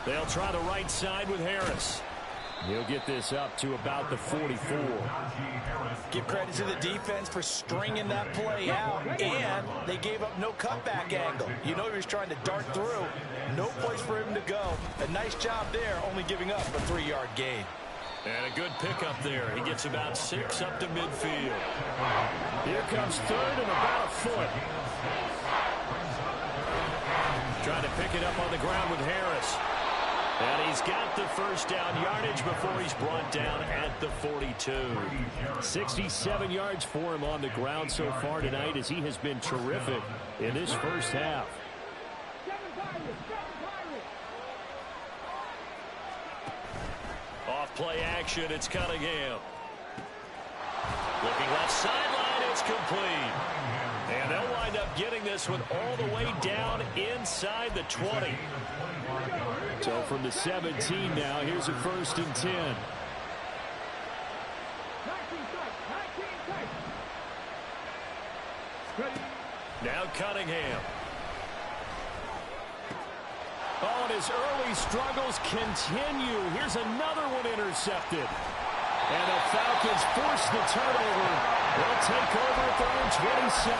They'll try the right side with Harris. He'll get this up to about the 44. Give credit to the defense for stringing that play out, and they gave up no cutback angle. You know he was trying to dart through. No place for him to go. A nice job there, only giving up a 3-yard gain. And a good pickup there. He gets about 6 up to midfield. Here comes third and about a foot. Trying to pick it up on the ground with Harris. And he's got the first down yardage before he's brought down at the 42. 67 yards for him on the ground so far tonight as he has been terrific in this first half. Off play action, it's Cunningham. Looking left sideline, it's complete. And they'll wind up getting this one all the way down inside the 20. So from the 17 now, here's a 1st and 10. Now Cunningham. Oh, and his early struggles continue. Here's another one intercepted. And the Falcons force the turnover. They'll take over at their own 27.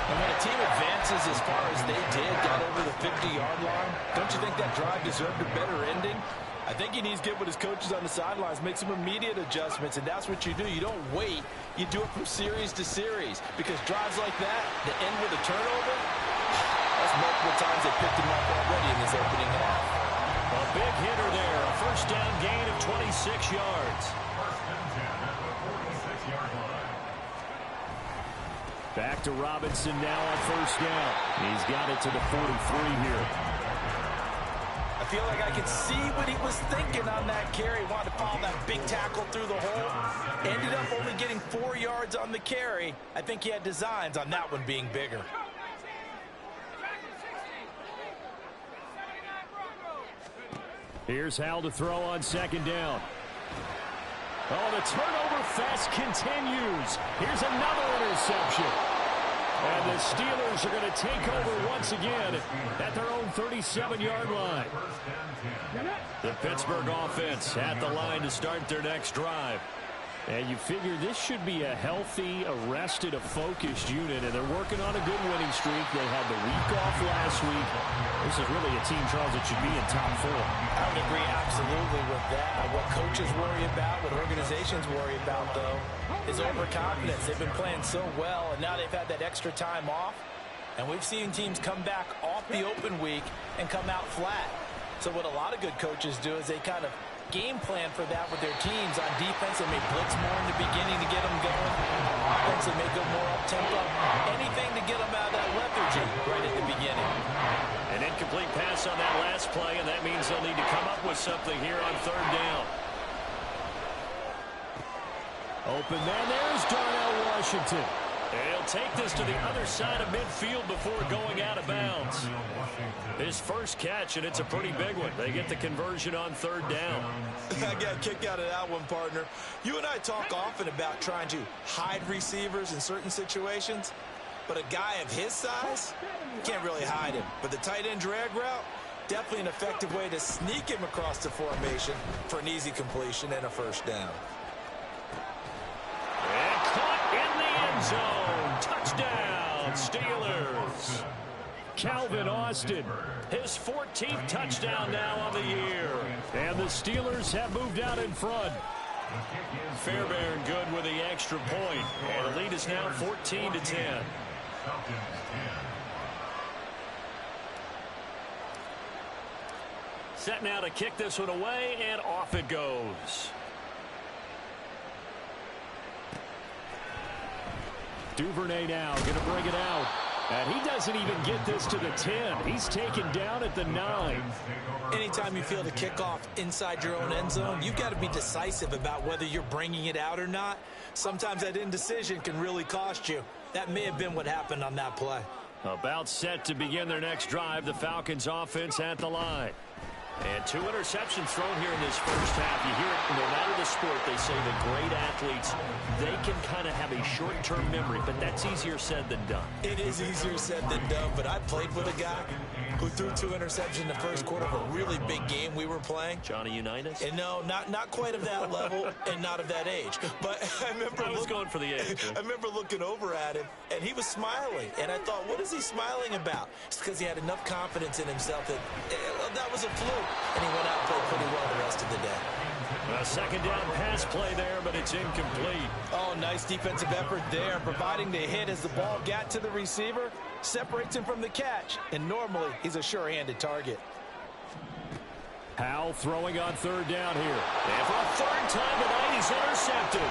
And when a team advances as far as they did, got over the 50-yard line, don't you think that drive deserved a better ending? I think he needs to get with his coaches on the sidelines, make some immediate adjustments, and that's what you do. You don't wait. You do it from series to series, because drives like that, that end with a turnover, that's multiple times they picked him up already in this opening half. A big hitter there, a first down gain of 26 yards. Back to Robinson now on first down. He's got it to the 43 here. I feel like I could see what he was thinking on that carry. Wanted to follow that big tackle through the hole. Ended up only getting 4 yards on the carry. I think he had designs on that one being bigger. Here's Hal to throw on second down. Oh, the turnover fest continues. Here's another interception. And the Steelers are going to take over once again at their own 37-yard line. The Pittsburgh offense at the line to start their next drive. And you figure this should be a healthy, arrested, a focused unit, and they're working on a good winning streak. They had the week off last week. This is really a team, Charles, that should be in top 4. I would agree absolutely with that. What coaches worry about, what organizations worry about, though, is overconfidence. They've been playing so well, and now they've had that extra time off. And we've seen teams come back off the open week and come out flat. So what a lot of good coaches do is they kind of game plan for that with their teams. On defense, they may blitz more in the beginning to get them going. Offense, they may go more up-tempo. Anything to get them out of that lethargy right at the beginning. An incomplete pass on that last play, and that means they'll need to come up with something here on third down. Open man, there's Darnell Washington. He'll take this to the other side of midfield before going out of bounds. His first catch, and it's a pretty big one. They get the conversion on third down. I got a kick out of that one, partner. You and I talk often about trying to hide receivers in certain situations, but a guy of his size can't really hide him. But the tight end drag route, definitely an effective way to sneak him across the formation for an easy completion and a first down. And caught in the end zone. Touchdown, Steelers. Calvin Austin, his 14th touchdown now on the year. And the Steelers have moved out in front. Fairbairn good with the extra point. And the lead is now 14-10. Set now to kick this one away, and off it goes. Duvernay now going to bring it out. And he doesn't even get this to the 10. He's taken down at the 9. Anytime you feel the kickoff inside your own end zone, you've got to be decisive about whether you're bringing it out or not. Sometimes that indecision can really cost you. That may have been what happened on that play. About set to begin their next drive, the Falcons offense at the line. And 2 interceptions thrown here in this first half. You hear it, no matter the sport, they say the great athletes, they can kind of have a short-term memory, but that's easier said than done. It is easier said than done, but I played with a guy who threw 2 interceptions in the first quarter of a really big game we were playing. Johnny Unitas? And no, not quite of that level and not of that age. But I remember going for the age. I remember looking over at him, and he was smiling. And I thought, what is he smiling about? It's because he had enough confidence in himself that that was a fluke. And he went out and played pretty well the rest of the day. A second down pass play there, but it's incomplete. Oh, nice defensive effort there, providing the hit as the ball got to the receiver, separates him from the catch, and normally he's a sure-handed target. Howell throwing on third down here. And for a third time tonight, he's intercepted.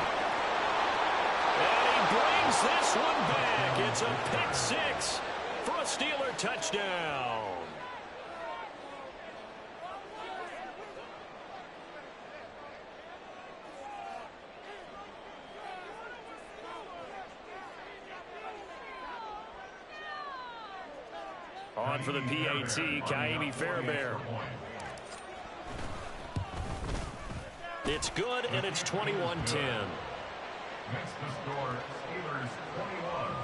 And he brings this one back. It's a pick 6 for a Steeler touchdown. On for the PAT, Kaimi Fairbairn. It's good, and it's 21-10. Next to score, Steelers 21,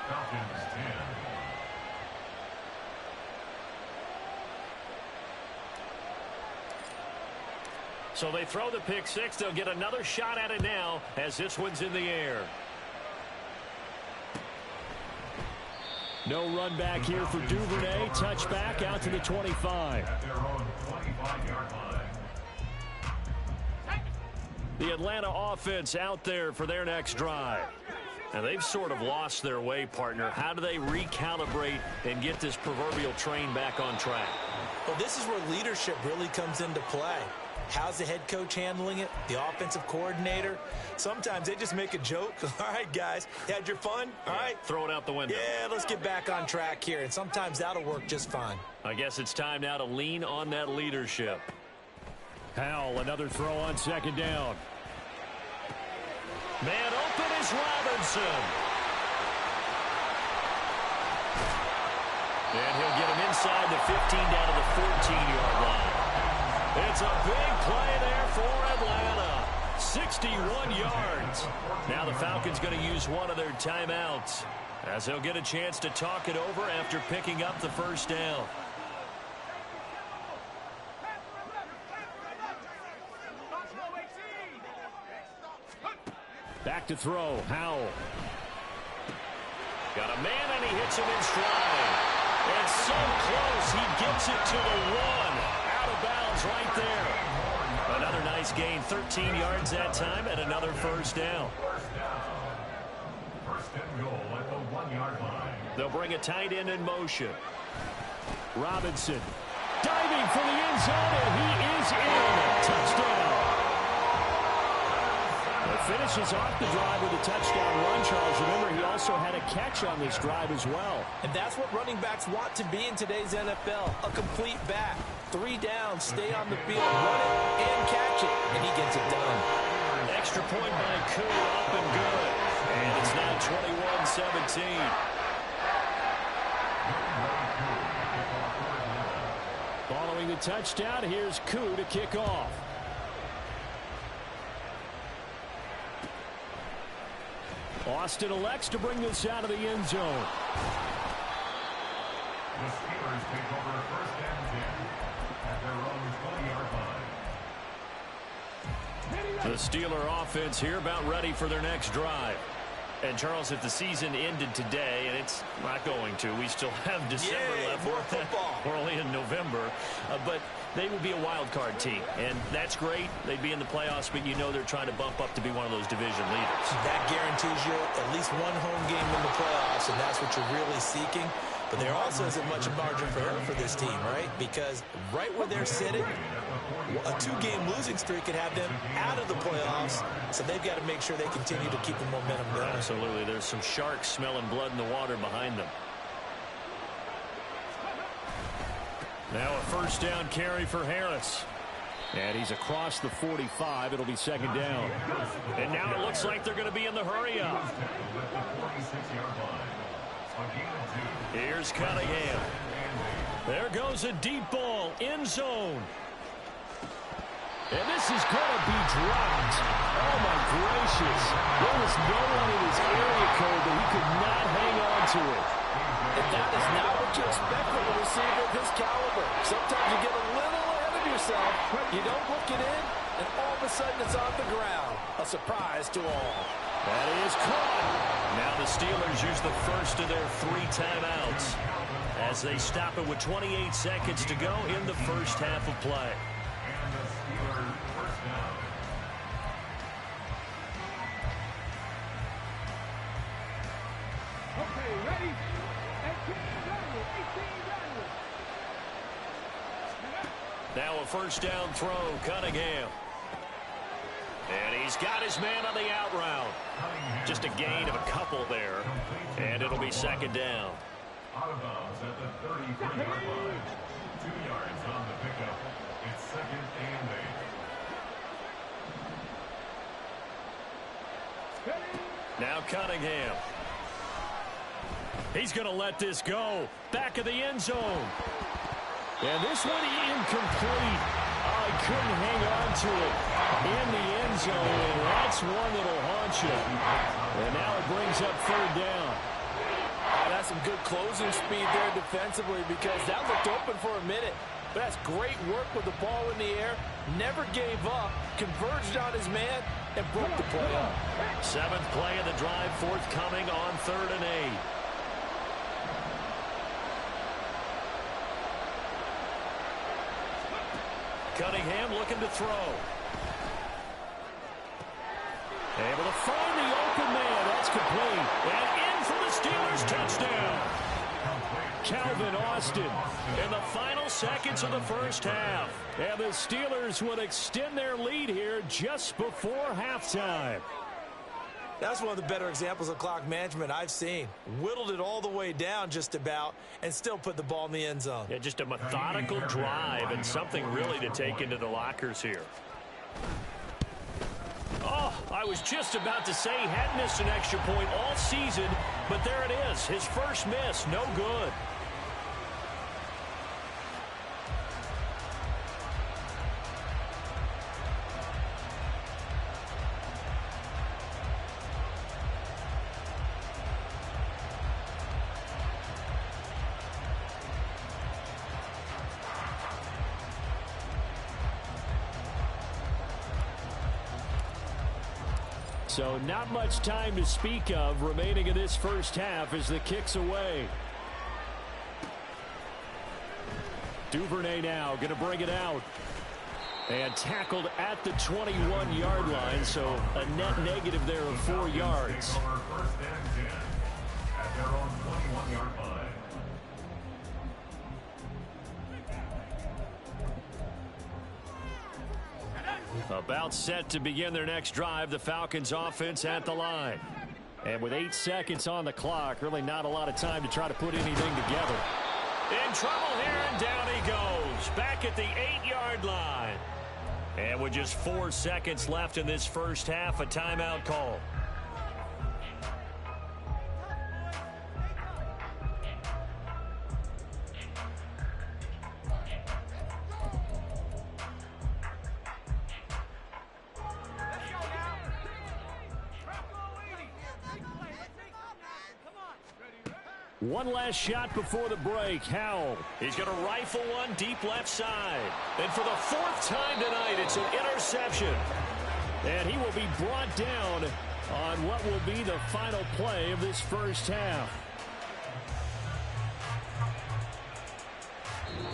Falcons 10. So they throw the pick 6. They'll get another shot at it now as this one's in the air. No run back here for Duvernay. Touchback out to the 25. At their own 25-yard line. The Atlanta offense out there for their next drive. Now they've sort of lost their way, partner. How do they recalibrate and get this proverbial train back on track? Well, this is where leadership really comes into play. How's the head coach handling it? The offensive coordinator? Sometimes they just make a joke. All right, guys, you had your fun? All right. Throw it out the window. Yeah, let's get back on track here. And sometimes that'll work just fine. I guess it's time now to lean on that leadership. Howell, another throw on second down. Man open is Robinson. And he'll get him inside the 15 down to the 14-yard line. It's a big play there for Atlanta. 61 yards. Now the Falcons going to use one of their timeouts as they'll get a chance to talk it over after picking up the first down. Back to throw, Howell. Got a man and he hits him in stride. And so close, he gets it to the 1. Out of bounds right there. Another nice gain, 13 yards that time, and another first down. First and goal at the 1-yard line. They'll bring a tight end in motion. Robinson diving for the end zone, and he is in. Touchdown. Finishes off the drive with a touchdown run, Charles. Remember, he also had a catch on this drive as well. And that's what running backs want to be in today's NFL, a complete back. 3 downs, stay on the field, run it, and catch it, and he gets it done. Extra point by Koo, up and good. And it's now 21-17. Following the touchdown, here's Koo to kick off. Austin elects to bring this out of the end zone. The Steelers take over first and 10 at their own 20-yard line. The Steeler offense here about ready for their next drive. And, Charles, if the season ended today, and it's not going to, we still have December left. More football. We're only in November. But they would be a wild card team. And that's great. They'd be in the playoffs, but you know they're trying to bump up to be one of those division leaders. That guarantees you at least one home game in the playoffs, and that's what you're really seeking. But there also isn't much margin for error for this team, right? Because right where they're sitting, a 2-game losing streak could have them out of the playoffs. So they've got to make sure they continue to keep the momentum going. Absolutely. There's some sharks smelling blood in the water behind them. Now a first down carry for Harris. And he's across the 45. It'll be second down. And now it looks like they're going to be in the hurry up. Here's Cunningham. There goes a deep ball, end zone. And this is going to be dropped. Oh, my gracious. There was no one in his area code that he could not hang on to it. And that is not what you expect from a receiver of his caliber. Sometimes you get a little ahead of yourself. You don't look it in, and all of a sudden it's on the ground. A surprise to all. That is caught. Now the Steelers use the first of their 3 timeouts as they stop it with 28 seconds to go in the first half of play. And the Steelers first down. Okay, ready? 18 Daniel, 18 Daniel. Now a first down throw, Cunningham. And he's got his man on the out route. Just a gain of a couple there. And it'll be second down. Out of bounds at the 33-yard line. 2 yards on the pickup. It's second and 8. Now Cunningham. He's going to let this go. Back of the end zone. And this one incomplete. Oh, he couldn't hang on to it in the end zone. And that's one that'll haunt you. And now it brings up third down. That's some good closing speed there defensively because that looked open for a minute. But that's great work with the ball in the air. Never gave up. Converged on his man and broke the play up. 7th play of the drive forthcoming on 3rd and 8. Cunningham looking to throw. Able to find the open man. That's complete. And in for the Steelers touchdown. Calvin Austin in the final seconds of the first half. And the Steelers would extend their lead here just before halftime. That's one of the better examples of clock management I've seen. Whittled it all the way down just about and still put the ball in the end zone. Yeah, just a methodical drive and something really to take into the lockers here. Oh, I was just about to say he hadn't missed an extra point all season, but there it is. His first miss, no good. So not much time to speak of remaining in this first half as the kick's away. Duvernay now going to bring it out. And tackled at the 21-yard line, so a net negative there of 4 yards. First and 10 at their own 21-yard line. About set to begin their next drive, the Falcons offense at the line. And with 8 seconds on the clock, really not a lot of time to try to put anything together. In trouble here, and down he goes. Back at the 8-yard line. And with just 4 seconds left in this first half, a timeout call. One last shot before the break. Howell. He's going to rifle one deep left side. And for the 4th time tonight, it's an interception. And he will be brought down on what will be the final play of this first half.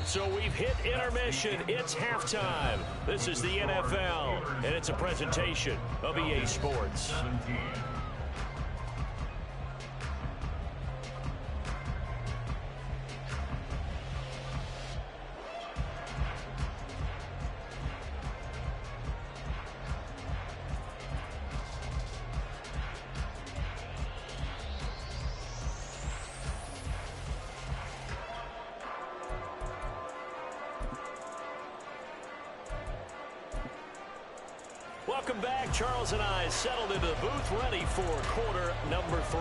So we've hit intermission. It's halftime. This is the NFL, and it's a presentation of EA Sports. 17. Welcome back. Charles and I settled into the booth, ready for quarter number 3.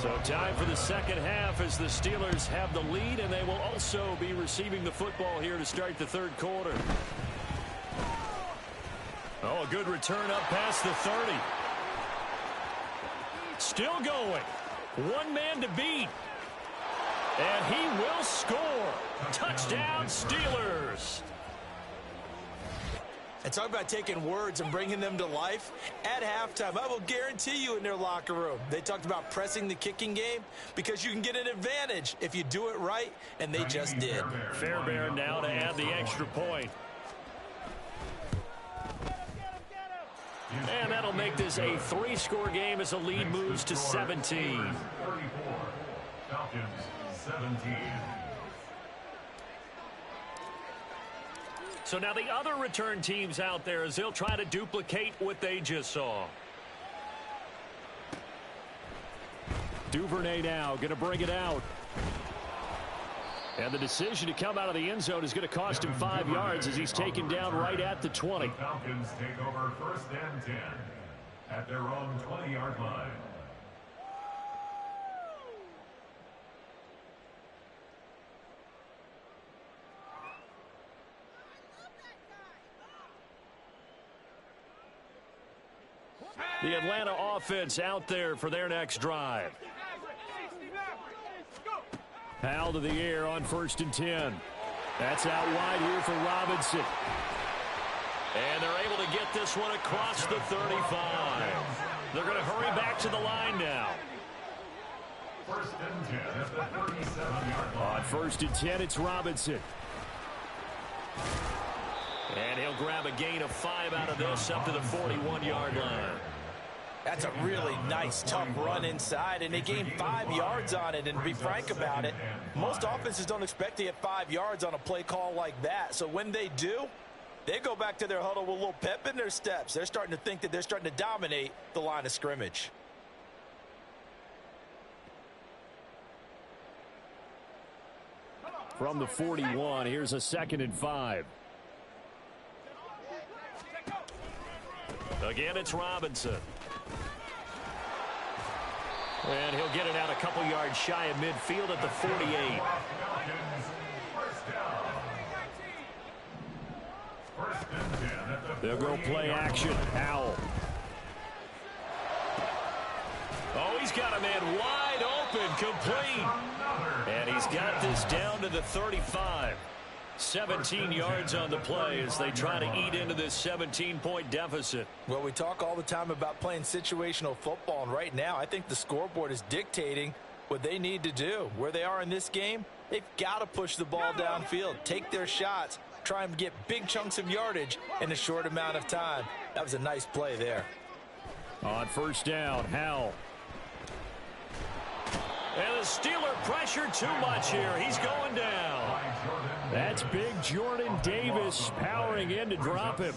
So time for the second half as the Steelers have the lead, and they will also be receiving the football here to start the third quarter. Oh, a good return up past the 30. Still going. One man to beat. And he will score. Touchdown, Steelers. And talk about taking words and bringing them to life. At halftime, I will guarantee you in their locker room, they talked about pressing the kicking game because you can get an advantage if you do it right, and they just did. Fairbairn now to add the extra point. And that'll make this a 3-score game as the lead moves to 17. 34. Falcons 17. So now the other return teams out there as they'll try to duplicate what they just saw. Duvernay now going to bring it out. And the decision to come out of the end zone is going to cost him 5 yards as he's taken down right at the 20. The Falcons take over 1st and 10 at their own 20-yard line. The Atlanta offense out there for their next drive. Howell to the air on 1st and 10. That's out wide here for Robinson. And they're able to get this one across the 35. They're going to hurry back to the line now. 1st and 10 at the 37-yard line. On 1st and 10, it's Robinson. And he'll grab a gain of 5 out of this up to the 41-yard line. That's a really nice, tough run inside, and they gained 5 yards on it. And to be frank about it, most offenses don't expect to get 5 yards on a play call like that. So when they do, they go back to their huddle with a little pep in their steps. They're starting to think that they're starting to dominate the line of scrimmage. From the 41, here's a 2nd and 5. Again, it's Robinson. And he'll get it out a couple yards shy of midfield at the 48. They'll go play action. Howell. Oh, he's got a man wide open, complete. And he's got this down to the 35. 17 yards on the play as they try to eat into this 17-point deficit. Well, we talk all the time about playing situational football, and right now I think the scoreboard is dictating what they need to do. Where they are in this game, they've got to push the ball downfield, take their shots, try and get big chunks of yardage in a short amount of time. That was a nice play there. On 1st down, Howell. And the Steeler pressure too much here. He's going down. That's big Jordan Davis powering in to drop him.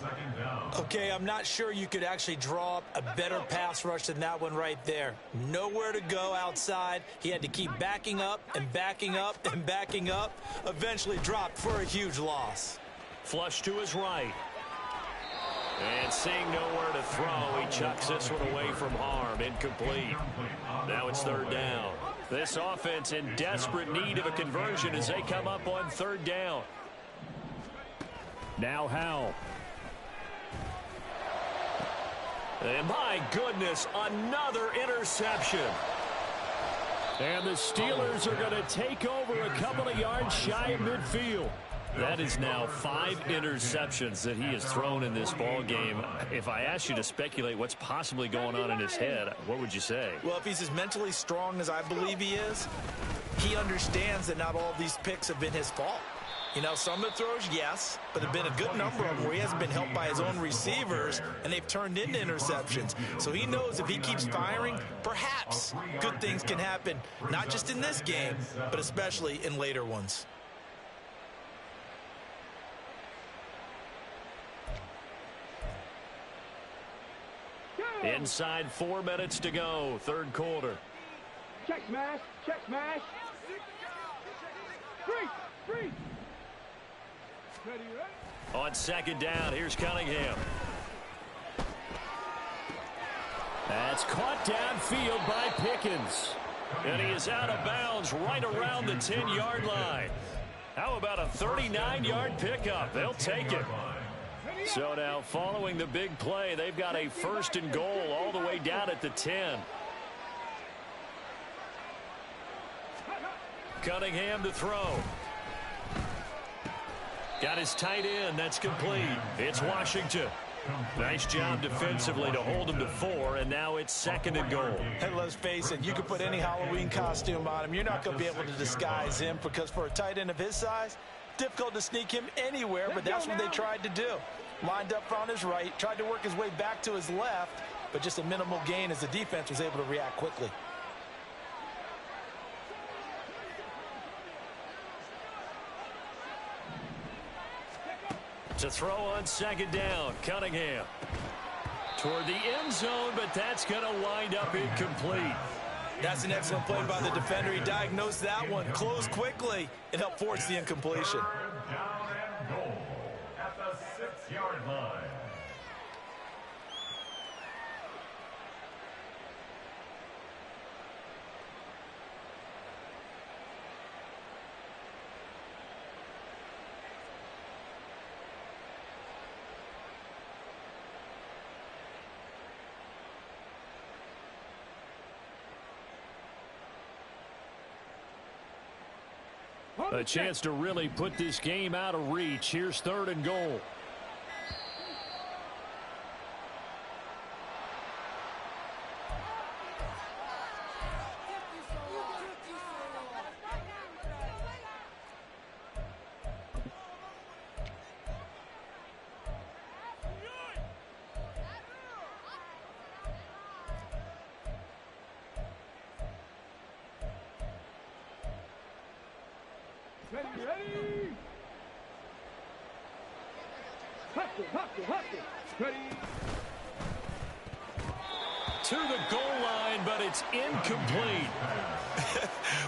Okay, I'm not sure you could actually draw up a better pass rush than that one right there. Nowhere to go outside. He had to keep backing up and backing up and backing up. Eventually dropped for a huge loss. Flush to his right. And seeing nowhere to throw, he chucks this one away from harm. Incomplete. Now it's 3rd down. This offense in desperate need of a conversion as they come up on 3rd down. Now Howell. And my goodness, another interception. And the Steelers are going to take over a couple of yards shy of midfield. That is now 5 interceptions that he has thrown in this ball game. If I asked you to speculate what's possibly going on in his head, what would you say? Well, if he's as mentally strong as I believe he is, he understands that not all of these picks have been his fault. You know, some of the throws, yes, but there have been a good number of them where he hasn't been helped by his own receivers, and they've turned into interceptions. So he knows if he keeps firing, perhaps good things can happen, not just in this game, but especially in later ones. Inside 4 minutes to go, 3rd quarter. Check smash, check smash. Freeze. Ready, ready. On 2nd down, here's Cunningham. That's caught downfield by Pickens. And he is out of bounds right around the 10-yard line. How about a 39-yard pickup? They'll take it. So now following the big play, they've got a 1st and goal all the way down at the 10. Cunningham to throw. Got his tight end. That's complete. It's Washington. Nice job defensively to hold him to 4, and now it's 2nd and goal. And let's face it, you can put any Halloween costume on him. You're not going to be able to disguise him because for a tight end of his size, difficult to sneak him anywhere, but that's what they tried to do. Lined up on his right, tried to work his way back to his left, but just a minimal gain as the defense was able to react quickly. To throw on 2nd down, Cunningham. Toward the end zone, but that's going to wind up incomplete. That's an excellent play by the defender. He diagnosed that one, closed quickly, and helped force the incompletion. Down and goal at the 6-yard line. A chance to really put this game out of reach. Here's 3rd and goal. Ready? Hustle. Ready? To the goal line, but it's incomplete.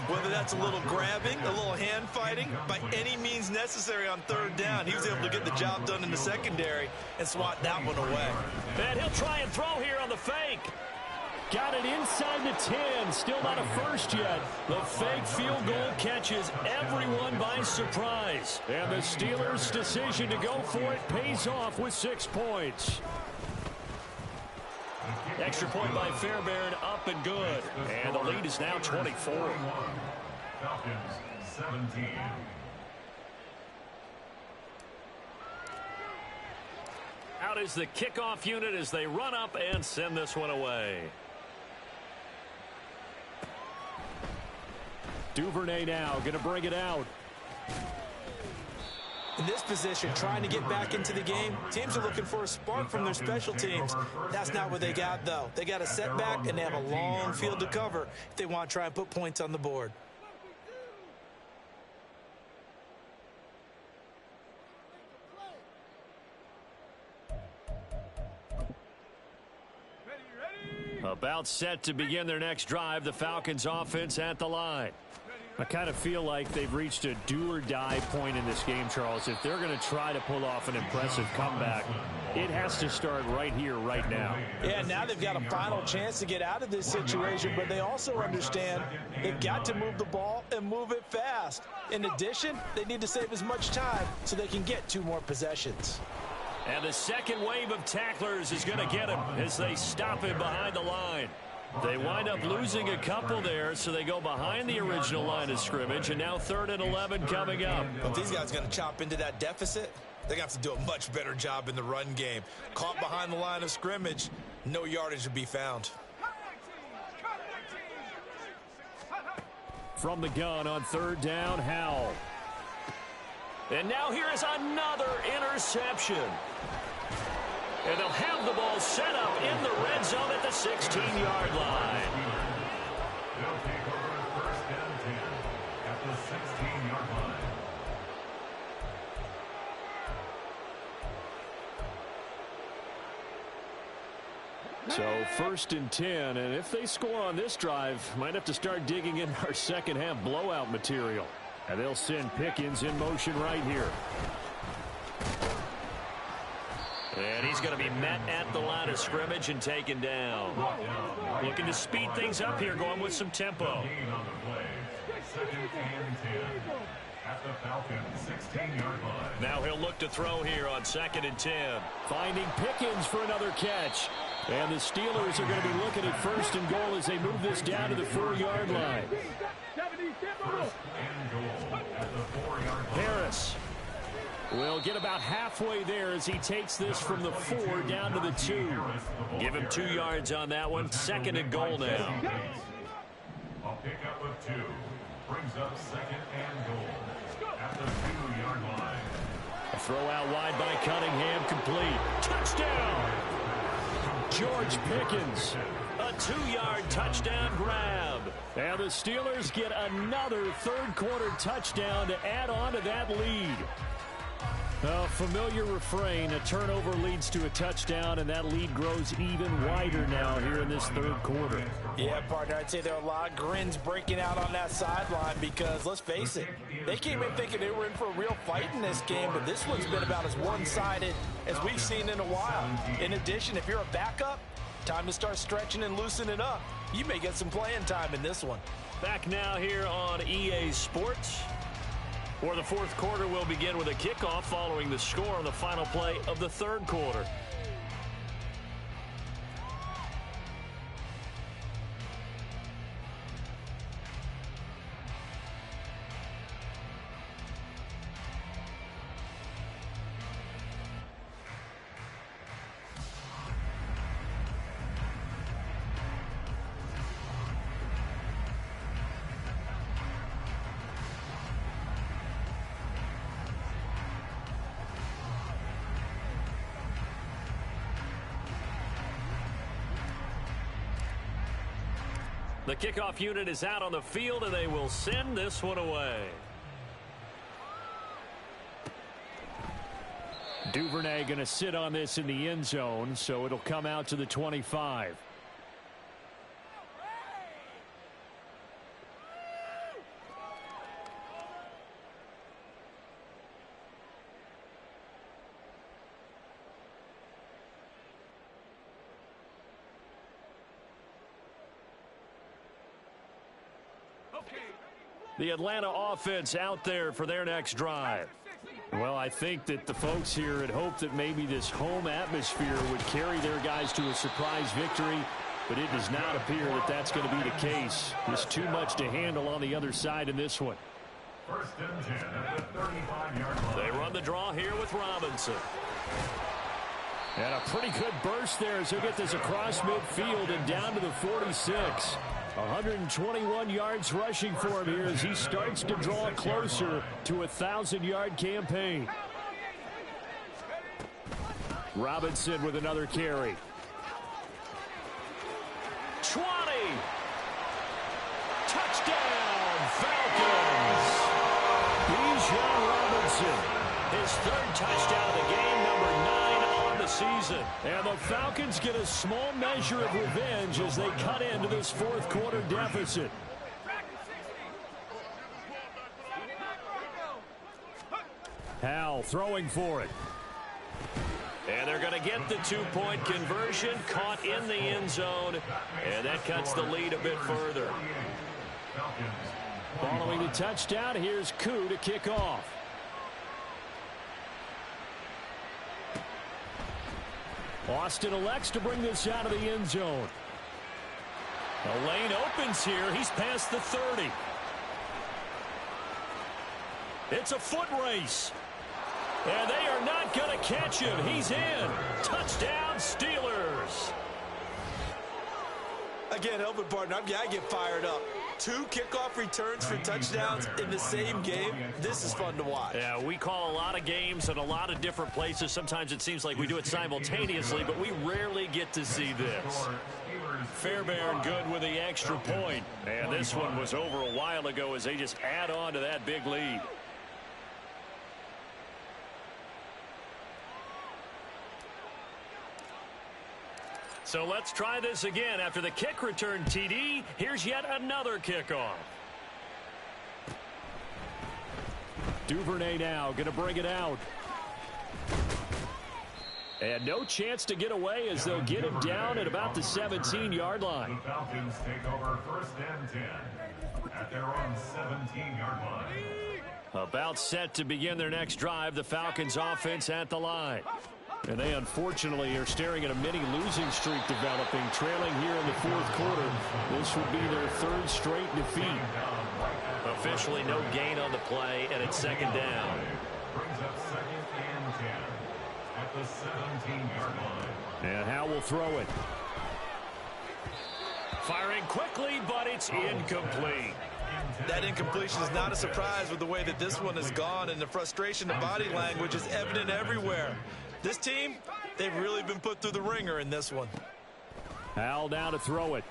Whether that's a little grabbing, a little hand fighting, by any means necessary on 3rd down, he was able to get the job done in the secondary and swat that one away. And he'll try and throw here on the fake. Got it inside the 10. Still not a first yet. The fake field goal catches everyone by surprise. And the Steelers' decision to go for it pays off with 6 points. Extra point by Fairbairn, up and good. And the lead is now 24. Falcons 17. Out is the kickoff unit as they run up and send this one away. Duvernay now going to bring it out. In this position, trying to get back into the game, teams are looking for a spark from their special teams. That's not what they got, though. They got a setback, and they have a long field to cover if they want to try and put points on the board. About set to begin their next drive, the Falcons offense at the line. I kind of feel like they've reached a do-or-die point in this game, Charles. If they're going to try to pull off an impressive comeback, it has to start right here, right now. Yeah, now they've got a final chance to get out of this situation, but they also understand they've got to move the ball and move it fast. In addition, they need to save as much time so they can get 2 more possessions. And the second wave of tacklers is going to get him as they stop him behind the line. They wind up losing a couple there, so they go behind the original line of scrimmage, and now 3rd and 11 coming up. If these guys are going to chop into that deficit, they're going to have to do a much better job in the run game. Caught behind the line of scrimmage, no yardage to be found. From the gun on 3rd down, Howell. And now here is another interception. And they'll have the ball set up in the red zone at the 16-yard line. They'll take over 1st and 10 at the 16-yard line. So 1st and 10, and if they score on this drive, might have to start digging in our second half blowout material. And they'll send Pickens in motion right here. And he's going to be met at the line of scrimmage and taken down. Looking to speed things up here, going with some tempo. Gain on the play. Second and 10. At the Falcons' 16-yard line. Now he'll look to throw here on 2nd and 10. Finding Pickens for another catch. And the Steelers are going to be looking at 1st and goal as they move this down to the 4-yard line. First and goal at the 4-yard line. Harris will get about halfway there as he takes this from the 4 down to the 2. Give him 2 yards on that one. 2nd and goal now. A pickup of 2 brings up 2nd and goal at the 2-yard line. A throw out wide by Cunningham, complete. Touchdown! George Pickens. A 2-yard touchdown grab. And the Steelers get another 3rd quarter touchdown to add on to that lead. A familiar refrain, a turnover leads to a touchdown, and that lead grows even wider now here in this 3rd quarter. Yeah, partner, I'd say there are a lot of grins breaking out on that sideline because, let's face it, they came in thinking they were in for a real fight in this game, but this one's been about as one-sided as we've seen in a while. In addition, if you're a backup, time to start stretching and loosening up. You may get some playing time in this one. Back now here on EA Sports. For the 4th quarter, we'll begin with a kickoff following the score on the final play of the 3rd quarter. The kickoff unit is out on the field, and they will send this one away. Duvernay going to sit on this in the end zone, so it'll come out to the 25. The Atlanta offense out there for their next drive. Well, I think that the folks here had hoped that maybe this home atmosphere would carry their guys to a surprise victory, but it does not appear that that's going to be the case. There's too much to handle on the other side in this one. First and 10 at the 35-yard line. They run the draw here with Robinson. And a pretty good burst there as he'll get this across midfield and down to the 46. 121 yards rushing for him here as he starts to draw closer to a 1,000-yard campaign. Robinson with another carry. 20. Touchdown, Falcons. Bijan Robinson. His 3rd touchdown of the game, number 9 on the season. And the Falcons get a small measure of revenge as they cut into this 4th quarter deficit. Howell throwing for it. And they're going to get the 2-point conversion, caught in the end zone, and that cuts the lead a bit further. Following the touchdown, here's Koo to kick off. Austin elects to bring this out of the end zone. The lane opens here. He's past the 30. It's a foot race. And they are not going to catch him. He's in. Touchdown, Steelers. Again, helping partner, I get fired up. 2 kickoff returns for touchdowns in the same game. This is fun to watch. Yeah, we call a lot of games in a lot of different places. Sometimes it seems like we do it simultaneously, but we rarely get to see this. Fairbairn good with the extra point. And this one was over a while ago as they just add on to that big lead. So let's try this again. After the kick return TD, here's yet another kickoff. Duvernay now going to bring it out. And no chance to get away as they'll get him down at about the 17-yard line. The Falcons take over 1st and 10 at their own 17-yard line. About set to begin their next drive, the Falcons offense at the line. And they unfortunately are staring at a mini losing streak developing, trailing here in the 4th quarter. This would be their 3rd straight defeat. Officially no gain on the play, and it's 2nd down. Brings up 2nd and 10 at the 17-yard line. And Howe will throw it. Firing quickly, but it's incomplete. That incompletion is not a surprise with the way that this one has gone, and the frustration of body language is evident everywhere. This team, they've really been put through the ringer in this one. Howe now to throw it.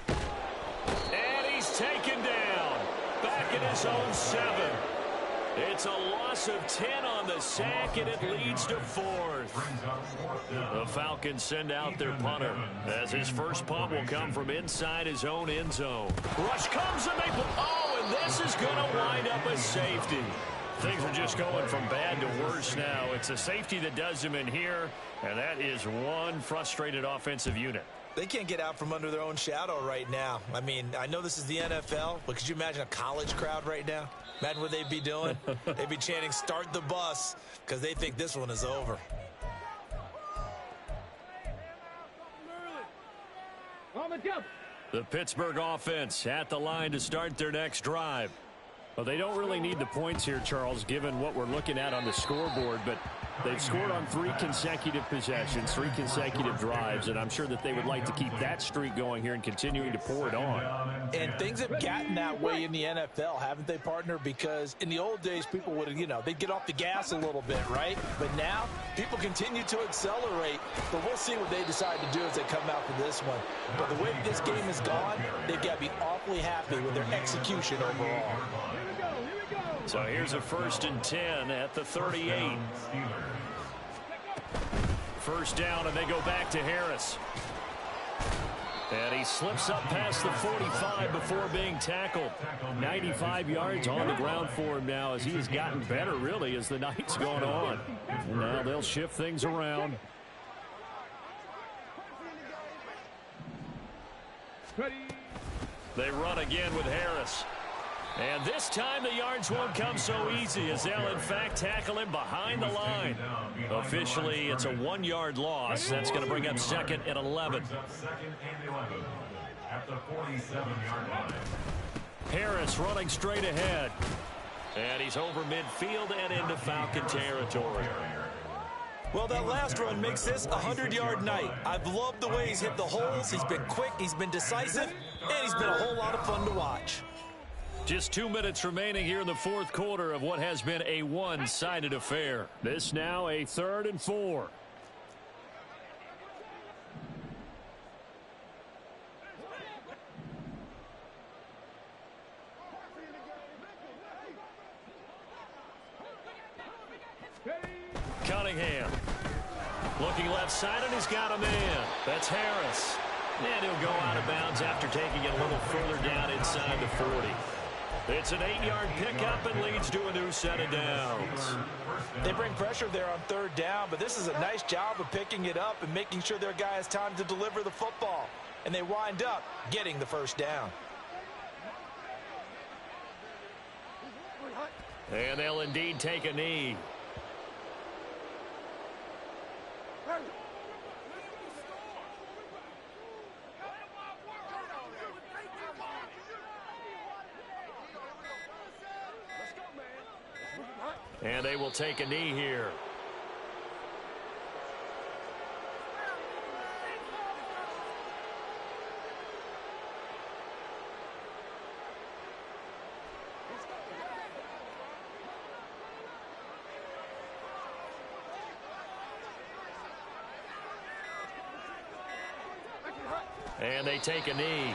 And he's taken down. Back in his own 7. It's a loss of 10 on the sack, and it leads to 4th. The Falcons send out their punter, as his first punt will come from inside his own end zone. Rush comes, and they put, and this is going to wind up a safety. Things are just going from bad to worse now. It's a safety that does him in here, and that is one frustrated offensive unit. They can't get out from under their own shadow right now. I mean, I know this is the NFL, but could you imagine a college crowd right now? Imagine what they'd be doing. They'd be chanting, "Start the bus," because they think this one is over. The Pittsburgh offense at the line to start their next drive. Well, they don't really need the points here, Charles, given what we're looking at on the scoreboard, but they've scored on 3 consecutive possessions, 3 consecutive drives, and I'm sure that they would like to keep that streak going here and continuing to pour it on. And things have gotten that way in the NFL, haven't they, partner? Because in the old days, people would, they'd get off the gas a little bit, right? But now, people continue to accelerate, but we'll see what they decide to do as they come out for this one. But the way this game has gone, they've got to be awfully happy with their execution overall. So here's a 1st and 10 at the 38. First down, and they go back to Harris. And he slips up past the 45 before being tackled. 95 yards on the ground for him now as he has gotten better, really, as the night's gone on. And now they'll shift things around. They run again with Harris. And this time the yards won't come so easy as they'll, in fact, tackle him behind the line. Officially, it's a 1-yard loss. That's going to bring up 2nd and 11. At the 47-yard line. Harris running straight ahead. And he's over midfield and into Falcon territory. Well, that last run makes this a 100-yard night. I've loved the way he's hit the holes. He's been quick, he's been decisive, and he's been a whole lot of fun to watch. Just 2 minutes remaining here in the 4th quarter of what has been a one-sided affair. This now a 3rd and 4. Cunningham looking left side, and he's got a man. That's Harris. And he'll go out of bounds after taking it a little further down inside the 40. It's an 8-yard pickup and leads to a new set of downs. They bring pressure there on 3rd down, but this is a nice job of picking it up and making sure their guy has time to deliver the football. And they wind up getting the 1st down. And they'll indeed take a knee. And they will take a knee here. And they take a knee.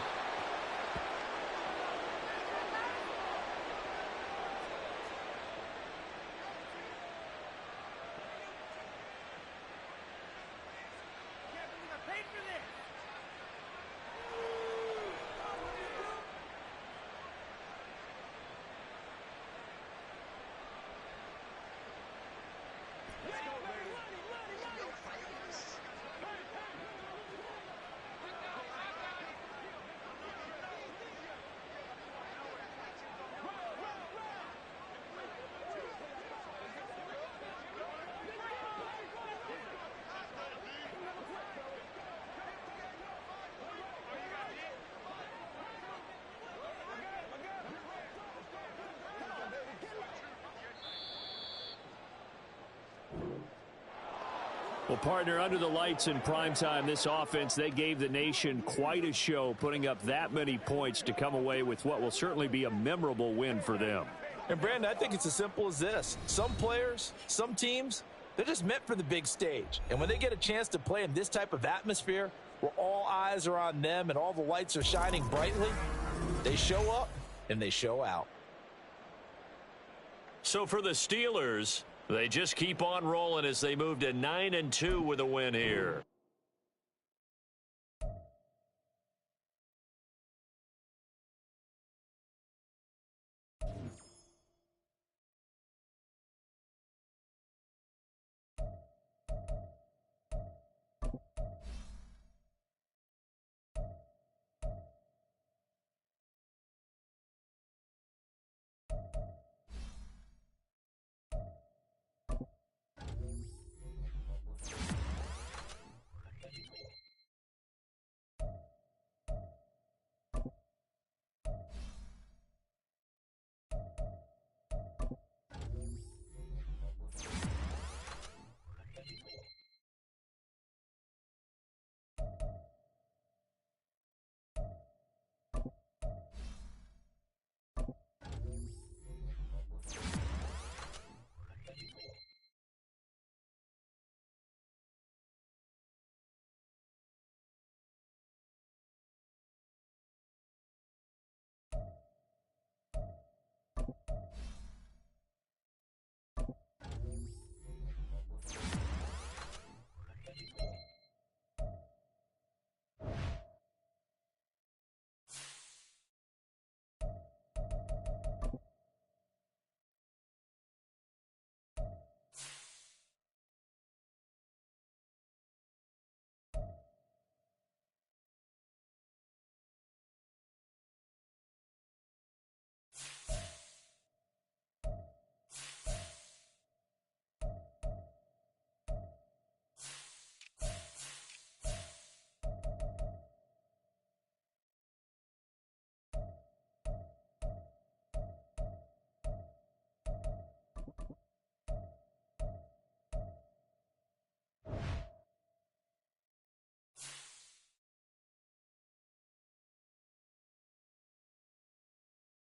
Well, partner, under the lights in primetime, this offense, they gave the nation quite a show, putting up that many points to come away with what will certainly be a memorable win for them. And, Brandon, I think it's as simple as this. Some players, some teams, they're just meant for the big stage. And when they get a chance to play in this type of atmosphere where all eyes are on them and all the lights are shining brightly, they show up and they show out. So for the Steelers, they just keep on rolling as they move to 9-2 with a win here.